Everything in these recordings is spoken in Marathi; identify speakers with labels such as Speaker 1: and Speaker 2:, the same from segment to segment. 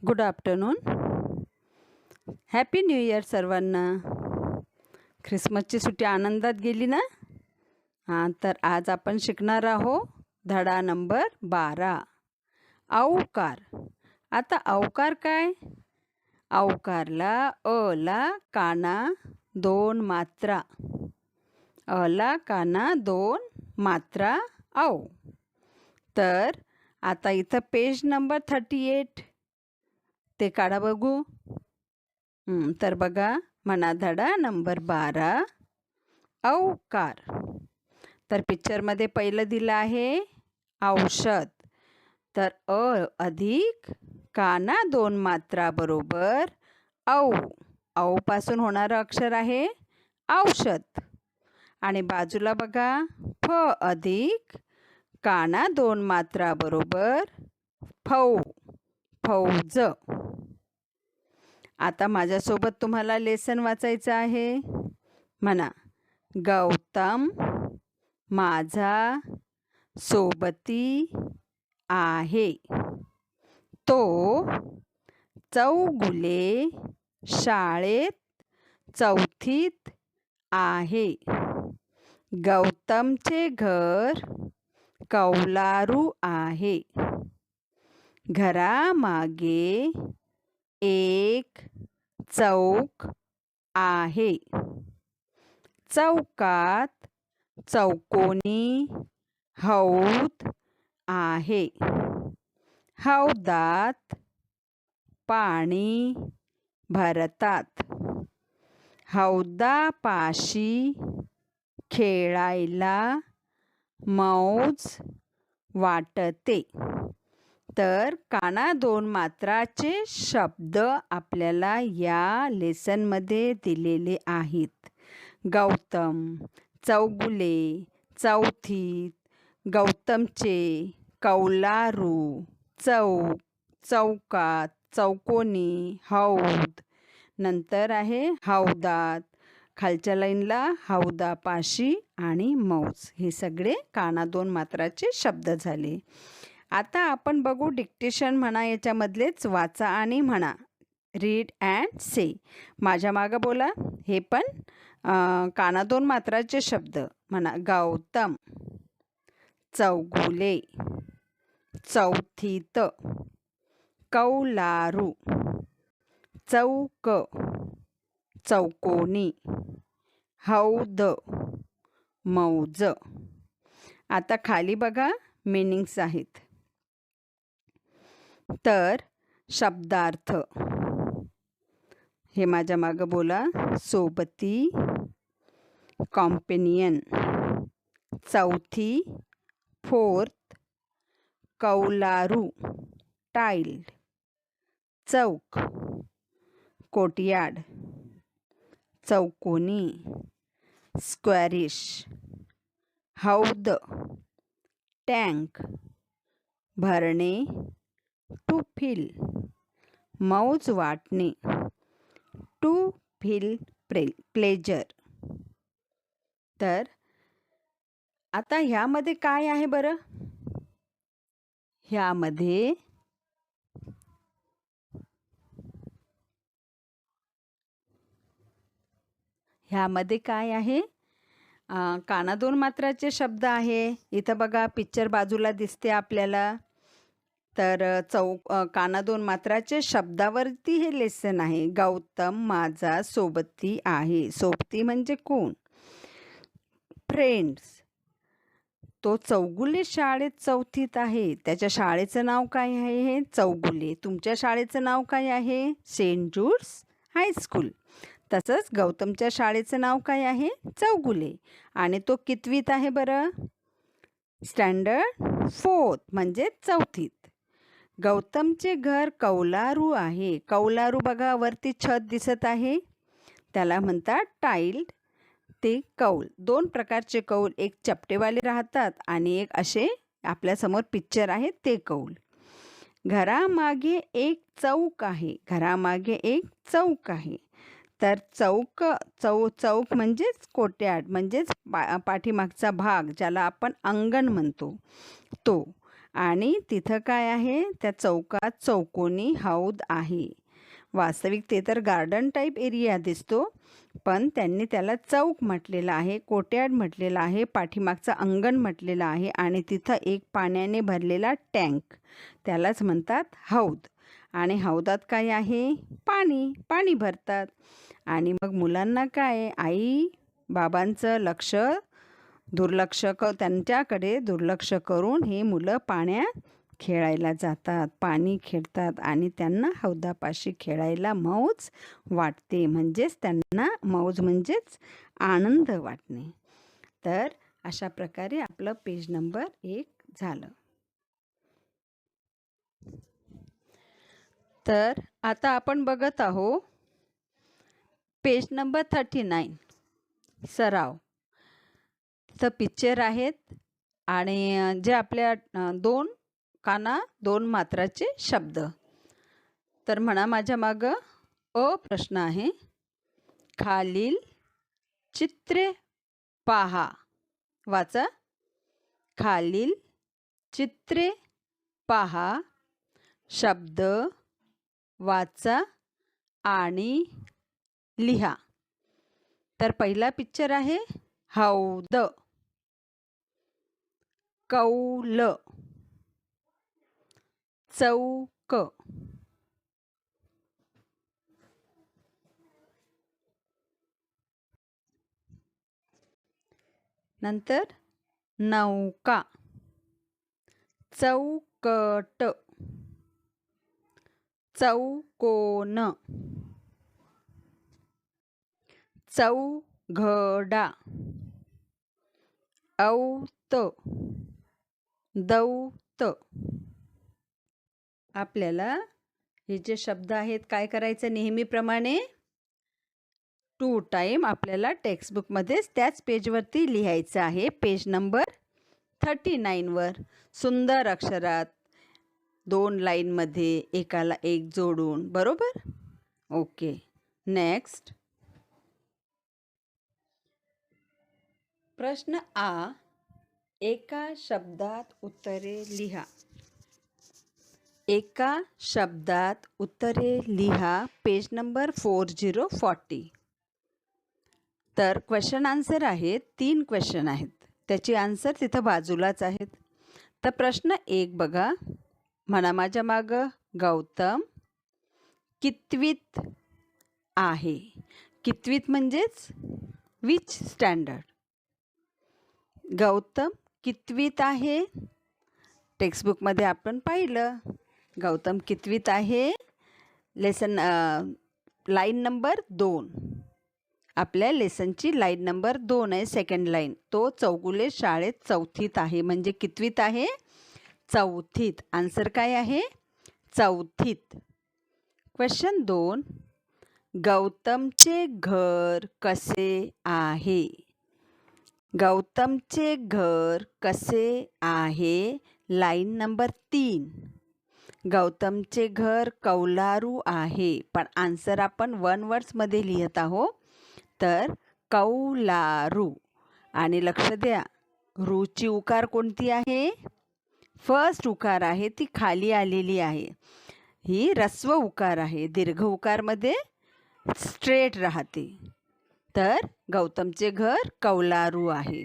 Speaker 1: Good afternoon. Happy new year सर्वांना. ख्रिसमसची सुट्टी आनंदात गेली ना? हां, तर आज आपण शिकणार आहोत धडा नंबर 12, औकार. आता औकार काय? औकारला अला काना दोन मात्रा, अला काना दोन मात्रा औ. तर आता इथं पेज नंबर 38 ते काढा बघू. तर बघा, म्हणा धडा नंबर 12 औकार. तर पिक्चरमध्ये पहिलं दिलं आहे औषध. तर अ अधिक काना दोन मात्रा बरोबर औ. औ पासून होणारं अक्षर आहे औषध. आणि बाजूला बघा फ अधिक काना दोन मात्रा बरोबर फौ, फौज. आता माझ्यासोबत तुम्हाला लेसन वाचायचं आहे. म्हणा, गौतम माझा सोबती आहे. तो चौगुले शाळेत चौथीत आहे. गौतमचे घर कौलारू आहे. घरामागे एक चौक आहे. चौकात चौकोनी हौद आहे. हौदात पाणी भरतात. हौदापाशी खेळायला मौज वाटते. तर काना दोन मात्राचे शब्द आपल्याला या लेसनमध्ये दिलेले आहेत. गौतम, चौगुले, चौथीत, गौतमचे, कौलारू, चौक, चौकात, चौकोनी, हौद. नंतर आहे हौदात, खालच्या लाईनला हौदापाशी आणि मौज. हे सगळे काना दोन मात्राचे शब्द झाले. आता आपण बघू डिक्टेशन. म्हणा, याच्यामधलेच वाचा आणि म्हणा. Read and say. माझ्या मागं बोला. हे पण काना दोन मात्राचे शब्द. म्हणा, गौतम, चौगुले, चौथीत, कौलारू, चौक, चौकोनी, हौद, मौज. आता खाली बघा मीनिंग्स आहेत. तर शब्दार्थ, हे माझ्या मागं बोला. सोबती, कॉम्पेनियन, चौथी, फोर्थ, कौलारू, टाइल्ड, चौक, कोर्टयार्ड, चौकोनी, स्क्वॅरिश, हौद, टँक, भरणे, टू फिल, मौज वाटणे, टू फील प्लेजर. तर आता ह्यामध्ये काय आहे बरं? ह्यामध्ये काय आहे? काना दोन मात्राचे शब्द आहे. इथं बघा पिक्चर बाजूला दिसते आपल्याला. तर काना दोन मात्राचे शब्दावरती हे लेसन आहे. गौतम माझा सोबती आहे. सोबती म्हणजे कोण? फ्रेंड्स. तो चौगुले शाळेत चौथीत आहे. त्याच्या शाळेचं नाव काय आहे? हे चौगुले. तुमच्या शाळेचं नाव काय आहे? Saint Jude's high school. तसंच गौतमच्या शाळेचं नाव काय आहे? चौगुले. आणि तो कितवीत आहे बरं? स्टँडर्ड 4 म्हणजे चौथीत. गौतमचे घर कौलारू आहे. कौलारू बघा, वरती छत दिसत आहे, त्याला म्हणतात टाइल्ड. ते कौल, दोन प्रकारचे कौल, एक चपटेवाले राहतात आणि एक असे आपल्यासमोर पिक्चर आहे ते कौल. घरामागे एक चौक आहे. घरामागे एक चौक आहे. तर चौक म्हणजेच कोर्टयार्ड, म्हणजेच पाठीमागचा भाग, ज्याला आपण अंगण म्हणतो तो. आणि तिथं काय आहे, त्या चौकात चौकोनी हौद आहे. वास्तविक ते तर गार्डन टाईप एरिया दिसतो, पण त्यांनी त्याला चौक म्हटलेलं आहे, कोर्टयार्ड म्हटलेलं आहे, पाठीमागचं अंगण म्हटलेलं आहे आणि तिथं एक पाण्याने भरलेला टँक, त्यालाच म्हणतात हौद. आणि हौदात काय आहे, पाणी भरतात. आणि मग मुलांना काय, आई बाबांचं त्यांच्याकडे दुर्लक्ष करून हे मुलं पाण्यात खेळायला जातात, पाणी खेळतात आणि त्यांना हौदापाशी खेळायला मौज वाटते. म्हणजेच त्यांना मौज म्हणजेच आनंद वाटणे. तर अशा प्रकारे आपलं पेज नंबर 1 झालं. तर आता आपण बघत आहोत पेज नंबर 39 सराव. तिथं पिक्चर आहेत आणि जे आपल्या 2 काना 2 मात्राचे शब्द. तर म्हणा माझ्या मागं प्रश्न आहे, खालील चित्रे पहा. वाचा. खालील चित्रे पहा, शब्द वाचा आणि लिहा. तर पहिला पिक्चर आहे हौद, कौल, चौक, नंतर नौका, चौकट, चौकोन, चौघडा, औत, दौत. आपल्याला हे जे शब्द आहेत काय करायचं, नेहमीप्रमाणे 2 टाइम आपल्याला टेक्स्टबुकमध्येच त्याच पेजवरती लिहायचं आहे. पेज नंबर 39 वर सुंदर अक्षरात 2 लाईनमध्ये एकाला एक जोडून. बरोबर? ओके. नेक्स्ट प्रश्न आ, एका शब्दात उत्तरे लिहा. एका शब्दात उत्तरे लिहा. Page number 4040. तर क्वेश्चन आन्सर आहेत, 3 क्वेश्चन आहेत, त्याची आन्सर तिथं बाजूलाच आहेत. तर प्रश्न 1 बघा. म्हणा माझ्या मागं, गौतम कितवीत आहे. कितवीत म्हणजेच विच स्टँडर्ड. गौतम कितवीत आहे. टेक्स्टबुकमध्ये आपण पाहिलं गौतम कितवीत आहे. लेसन लाईन नंबर 2, आपल्या लेसनची लाईन नंबर 2 आहे, सेकंड लाईन. तो चौगुले शाळेत चौथीत आहे. म्हणजे कितवीत आहे, चौथीत. आन्सर काय आहे, चौथीत. क्वेश्चन 2, गौतमचे घर कसे आहे. गौतमचे घर कसे आहे. Line number 3. गौतमचे घर कौलारू आहे, पण आन्सर आपण 1 वर्ड्समध्ये लिहित आहोत. तर कौलारू. आणि लक्ष द्या, रूची उकार कोणती आहे, फर्स्ट उकार आहे, ती खाली आलेली आहे. ही ऱ्हस्व उकार आहे, दीर्घ उकारमध्ये स्ट्रेट राहते. तर गौतमचे घर कौलारू आहे.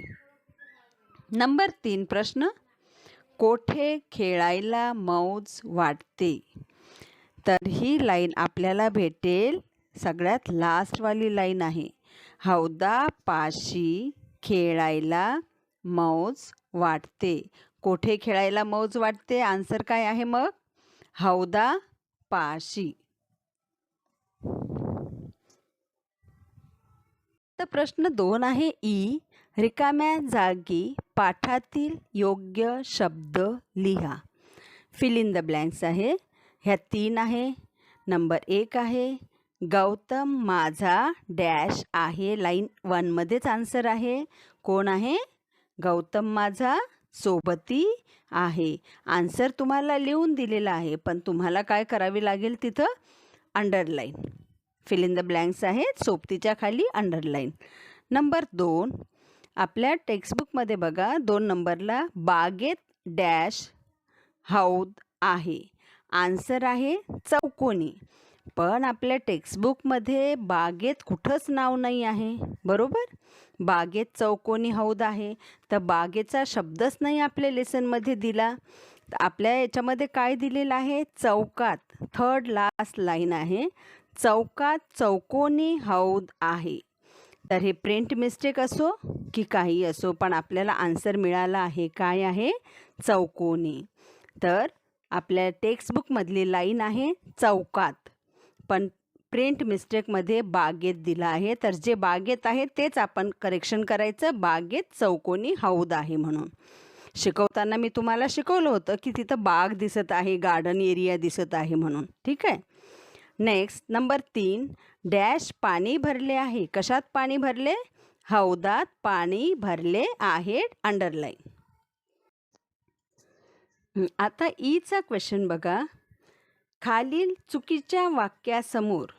Speaker 1: नंबर 3 प्रश्न, कोठे खेळायला मौज वाटते. तर ही लाईन आपल्याला भेटेल, सगळ्यात लास्टवाली लाईन आहे. हौदापाशी खेळायला मौज वाटते. कोठे खेळायला मौज वाटते. आन्सर काय आहे मग, हौदापाशी. तर प्रश्न 2 आहे ई, रिकाम्या जागी पाठातील योग्य शब्द लिहा. फिल इन द ब्लँक्स आहे. ह्या 3 आहे. नंबर 1 आहे, गौतम माझा डॅश आहे. लाईन 1 मध्येच आन्सर आहे. कोण आहे, गौतम माझा सोबती आहे. आन्सर तुम्हाला लिहून दिलेला आहे, पण तुम्हाला काय करावे लागेल, तिथं underline. Fill in the blanks आहेत, सोबतीच्या खाली अंडरलाईन. नंबर 2, आपल्या टेक्स्टबुकमध्ये बघा 2 नंबरला बागेत डॅश हौद आहे. आन्सर आहे चौकोनी. पण आपल्या टेक्स्टबुकमध्ये बागेत कुठंच नाव नाही आहे, बरोबर? बागेत चौकोनी हौद आहे, तर बागेचा शब्दच नाही आपल्या लेसनमध्ये दिला. आपल्या याच्यामध्ये काय दिलेलं आहे? चौकात, थर्ड लास्ट लाईन आहे, चौकात चौकोनी हौद आहे. तर हे प्रिंट मिस्टेक असो की काही असो, पण आपल्याला आन्सर मिळाला आहे. काय आहे? चौकोनी. तर आपल्या टेक्स्टबुकमधली लाईन आहे चौकात, पण प्रिंट मिस्टेकमध्ये बागेत दिला आहे. तर जे बागेत आहे तेच आपण करेक्शन करायचं, बागेत चौकोनी हौद आहे म्हणून. शिकवताना मी तुम्हाला शिकवलं होतं की तिथं बाग दिसत आहे, गार्डन एरिया दिसत आहे म्हणून. ठीक आहे. नेक्स्ट नंबर 3, डॅश पाणी भरले आहे. कशात पाणी भरले? हौदात पाणी भरले आहे, अंडरलाईन. आता ईचा क्वेश्चन बघा. खालील चुकीच्या वाक्यासमोर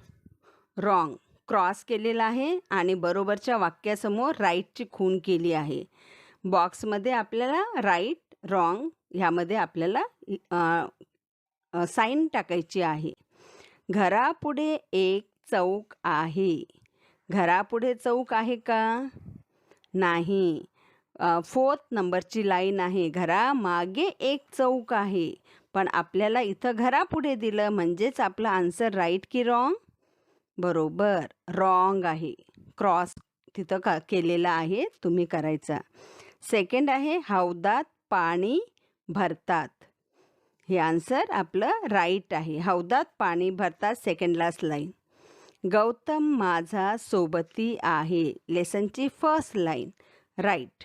Speaker 1: रॉंग क्रॉस केलेला आहे आणि बरोबरच्या वाक्यासमोर राईटची खूण केली आहे. बॉक्समध्ये आपल्याला राईट रॉंग ह्यामध्ये आपल्याला साईन टाकायची आहे. घरापुढे एक चौक आहे. घरापुढे चौक आहे का? नाही. 4th नंबरची लाईन आहे. घरामागे एक चौक आहे. पण आपल्याला इथं घरापुढे दिलं, म्हणजेच आपला आन्सर राईट की रॉंग? बरोबर, रॉंग आहे. क्रॉस तिथं केलेला आहे, तुम्ही करायचा. सेकंड आहे हौदात पाणी भरतात. हे आन्सर आपलं राईट आहे. हौदात पाणी भरतात, सेकंड लास्ट लाईन. गौतम माझा सोबती आहे. लेसनची फर्स्ट लाईन राईट.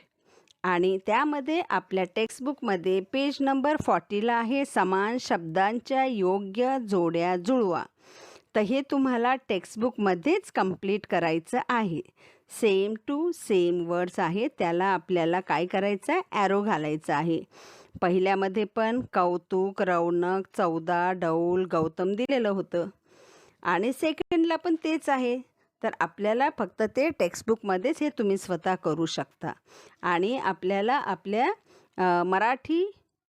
Speaker 1: आणि त्यामध्ये आपल्या टेक्स्टबुकमध्ये पेज नंबर 40ला आहे समान शब्दांच्या योग्य जोड्या जुळवा. तर हे तुम्हाला टेक्स्टबुकमध्येच कंप्लीट करायचं आहे. सेम टू सेम वर्ड्स आहे, त्याला आपल्याला काय करायचं आहे? ॲरो घालायचं आहे. पहिल्यामध्ये पण कौतुक, रौनक, चौदा, डौल, गौतम दिलेलं होतं आणि सेकंडला पण तेच आहे. तर आपल्याला फक्त ते टेक्स्टबुकमध्येच हे तुम्ही स्वतः करू शकता. आणि आपल्याला आपल्या मराठी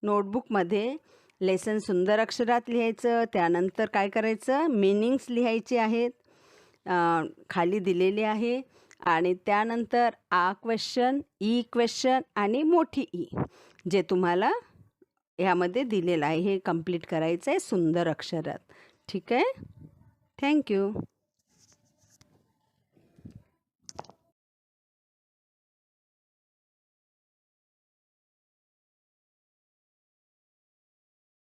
Speaker 1: नोटबुकमध्ये लेसन सुंदर अक्षरात लिहायचं. त्यानंतर काय करायचं? मीनिंग्स लिहायचे आहेत, खाली दिलेले आहे. आणि त्यानंतर आ क्वेश्चन, ई क्वेश्चन आणि मोठी ई जे तुम्हाला ह्यामध्ये दिलेलं आहे हे कंप्लीट करायचं आहे सुंदर अक्षरात. ठीक आहे. थँक्यू.